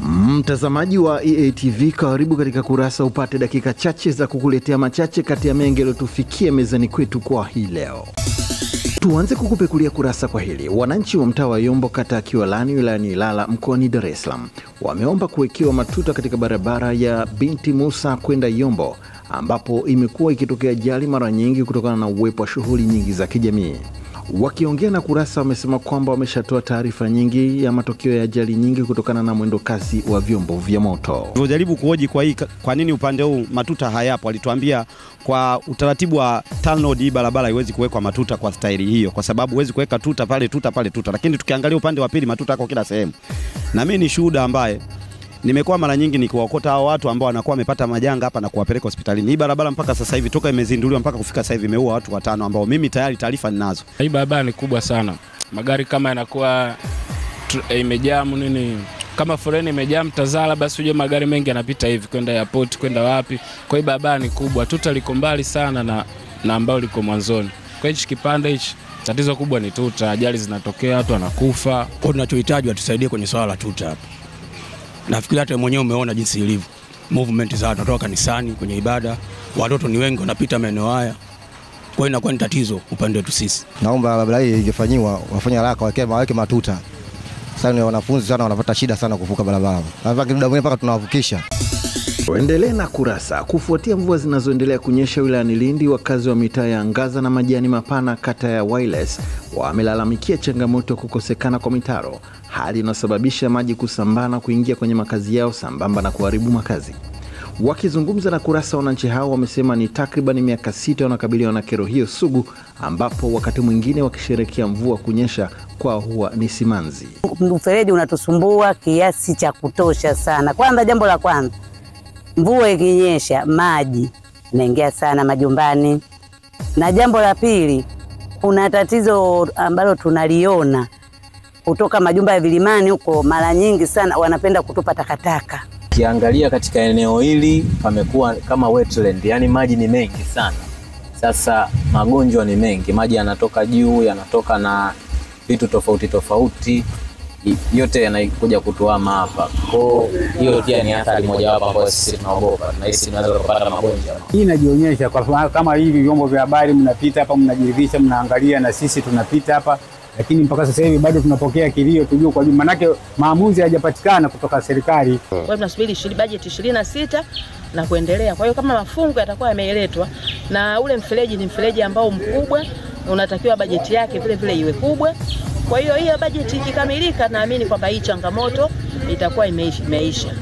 Mtazamaji wa EATV, karibu katika Kurasa upate dakika chache za kukuletea machache kati ya mengi yaliyotufikia mezani kwetu kwa hii leo. Tuanze kukupekulia kurasa kwa hili. Wananchi wa mtaa wa Yombo kata ya Kiwalani wilayani Ilala mkoani Dar es Salaam wameomba kuwekewa matuta katika barabara ya Binti Musa kwenda Yombo, ambapo imekuwa ikitokea ajali mara nyingi kutokana na uwepo wa shughuli nyingi za kijamii. Wakiongea na Kurasa wamesema kwamba wameshatoa taarifa nyingi ya matokeo ya ajali nyingi kutokana na mwendo kasi wa vyombo vya moto. Tunajaribu kuhoji kwa nini upande huu matuta hayapo. Alituambia kwa utaratibu wa TANROADS barabara haiwezi kuwekwa matuta kwa staili hiyo, kwa sababu huwezi kuweka tuta pale tuta. Lakini tukiangalia upande wa pili matuta yako kila sehemu. Na mimi ni shuhuda ambaye nimekuwa mara nyingi nikiwaokota hao watu ambao wanakuwa wamepata majanga hapa na kuwapeleka hospitalini. Hii barabara mpaka sasa hivi toka imezinduliwa mpaka kufika sasa hivi imeua watu 5 ambao mimi tayari taarifa ninazo. Hii barabara ni kubwa sana. Magari kama yanakuwa imejaa nini, kama foleni imejaa Tazara, basi uje magari mengi yanapita hivi kwenda airport kwenda wapi. Kwa hiyo barabara ni kubwa, tuta liko mbali sana na ambao liko mwanzoni. Kwa hiyo kipande hichi tatizo kubwa ni tuta, ajali zinatokea, watu wanakufa. Kwa tunachohitaji watusaidie kwenye swala la tuta hapa. Nafikiri hata mwenyewe umeona jinsi ilivyo. Movement za watu kanisani kwenye ibada, watoto ni wengi wanapita maeneo haya. Kwa hiyo inakuwa ni tatizo upande wetu sisi. Naomba barabara hii ingefanywa, wafanye haraka waweke matuta. Sasa ni wanafunzi sana wanapata shida sana kuvuka barabara. Hapa kidogo mpaka tunawavukisha. Tuendelee na Kurasa. Kufuatia mvua zinazoendelea kunyesha wilayani Lindi, wakazi wa mitaa ya Angaza na Majani Mapana kata ya Wireless wamelalamikia changamoto kukosekana kwa mitaro, hali inayosababisha maji kusambana kuingia kwenye makazi yao sambamba na kuharibu makazi. Wakizungumza na Kurasa, wananchi hao wamesema ni takriban miaka 6 wanakabiliwa na kero hiyo sugu, ambapo wakati mwingine wakisherehekea mvua kunyesha kwa huwa ni simanzi. Mfereji unatusumbua kiasi cha kutosha sana. Kwanza, jambo la kwanza, mvua ikinyesha maji inaingia sana majumbani. Na jambo la pili, kuna tatizo ambalo tunaliona kutoka majumba ya vilimani huko, mara nyingi sana wanapenda kutupa takataka. Kiangalia katika eneo hili pamekuwa kama wetland, yani maji ni mengi sana. Sasa magonjwa ni mengi, maji yanatoka juu, yanatoka na vitu tofauti, yote yanakuja kutuama hapa. Kwa hiyo pia ni athari moja wapo ambayo sisi tunaogopa, na hisi tunaweza kupata magonjwa. Hii inajionyesha kwa kama hivi vyombo vya habari mnapita hapa, mnajiridhisha, mnaangalia, na sisi tunapita hapa, lakini mpaka sasa hivi bado tunapokea kilio tujue kwa nini, manake maamuzi hayajapatikana kutoka serikali. Kwa hiyo tunasubiri bajeti 26 na kuendelea. Kwa hiyo kama mafungu yatakuwa yameletwa, na ule mfereji ni mfereji ambao mkubwa, unatakiwa bajeti yake vile vile iwe kubwa. Kwa hiyo hiyo bajeti ikikamilika, naamini kwamba hii changamoto itakuwa imeisha.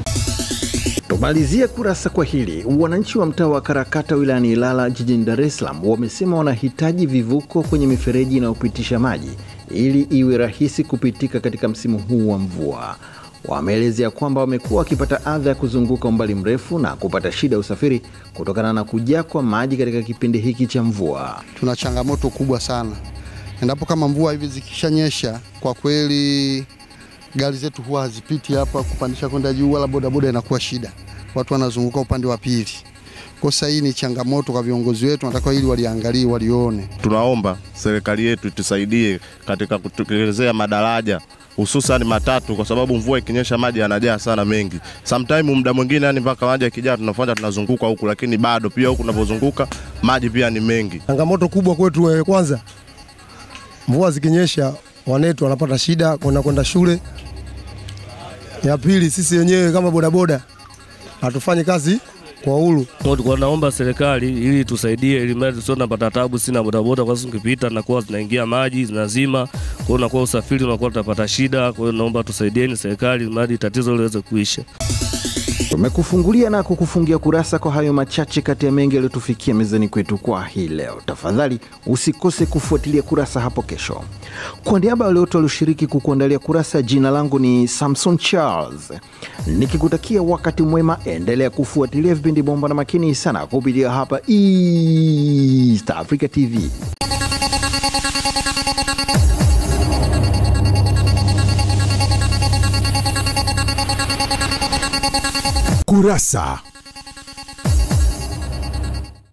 Tumalizie Kurasa kwa hili. Wananchi wa mtaa wa Karakata wilayani Ilala jijini Dar es Salaam wamesema wanahitaji vivuko kwenye mifereji inayopitisha maji ili iwe rahisi kupitika katika msimu huu wa mvua. Wameelezea kwamba wamekuwa wakipata adha ya kuzunguka umbali mrefu na kupata shida usafiri kutokana na kujaa kwa maji katika kipindi hiki cha mvua. Tuna changamoto kubwa sana. Endapo kama mvua hivi zikishanyesha, kwa kweli gari zetu huwa hazipiti hapa kupandisha kwenda juu, wala bodaboda inakuwa shida. Watu wanazunguka upande wa pili. Kwa sasa hii ni changamoto kwa viongozi wetu, nataka ili waliangalie, walione. Tunaomba serikali yetu itusaidie katika kutekelezea madaraja, hususan matatu, kwa sababu mvua ikinyesha maji yanajaa sana mengi. Sometime muda mwingine yani mpaka maji yakijaa tunazunguka huku, lakini bado pia huku tunapozunguka maji pia ni mengi. Changamoto kubwa kwetu, kwanza mvua zikinyesha wanetu wanapata shida kwenda shule. Ya pili, sisi wenyewe kama bodaboda hatufanyi kazi kwa uhuru. Tulikuwa naomba serikali ili tusaidie, ili mradi sio tunapata taabu sina bodaboda, kwa sababu ukipita na kwa tunaingia maji zinazima, kwa hiyo unakuwa usafiri unakuwa tutapata shida. Kwa hiyo naomba tusaidieni serikali mradi tatizo liweze kuisha. Tumekufungulia na kukufungia Kurasa kwa hayo machache kati ya mengi yaliyotufikia mezani kwetu kwa hii leo. Tafadhali usikose kufuatilia Kurasa hapo kesho. Kwa niaba ya wote walioshiriki kukuandalia Kurasa, jina langu ni Samson Charles. Nikikutakia wakati mwema, endelea kufuatilia vipindi bomba na makini sana kupitia hapa East Africa TV. Kurasa.